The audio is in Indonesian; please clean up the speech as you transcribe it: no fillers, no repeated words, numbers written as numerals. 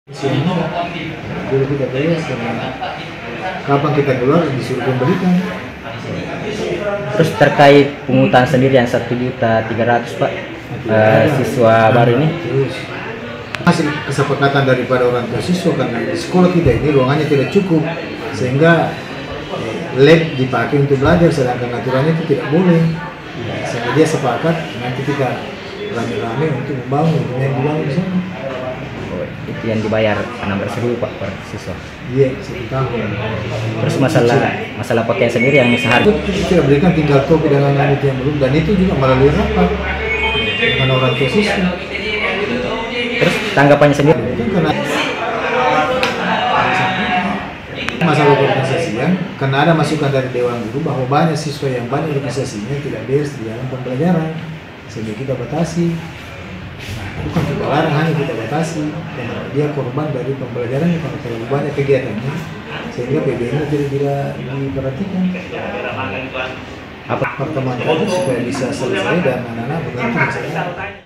Dulu kita bayar karena kapan kita keluar disuruh pemberikan. Terus terkait pungutan sendiri yang 1.300.000 Pak, siswa baru ini? Terus masih kesepakatan daripada orang tua siswa karena di sekolah kita ini ruangannya tidak cukup sehingga lab dipakai untuk belajar sedangkan aturannya itu tidak boleh. Sehingga dia sepakat nanti kita rame-rame untuk membangun yang dibangun di sana. Itu yang dibayar 16.000 Pak per siswa. Iya, 1 tahun. Terus masalah pakaian sendiri yang seharga kita berikan tinggal topi dan lain-lain itu yang belum, dan itu juga melalui rapat dengan orang tua siswa. Terus tanggapannya sendiri? Karena masalah organisasian, karena ada masukan dari Dewan Guru bahwa banyak siswa yang banyak organisasinya tidak beres di dalam pembelajaran, sehingga kita batasi. Bukan kita larang, hanya kita batasi karena dia korban dari pembelajarannya karena terlalu banyak kegiatannya sehingga PBN tidak diperhatikan. Pertemuan tadi supaya bisa selesai dan anak-anak bergantung masalah.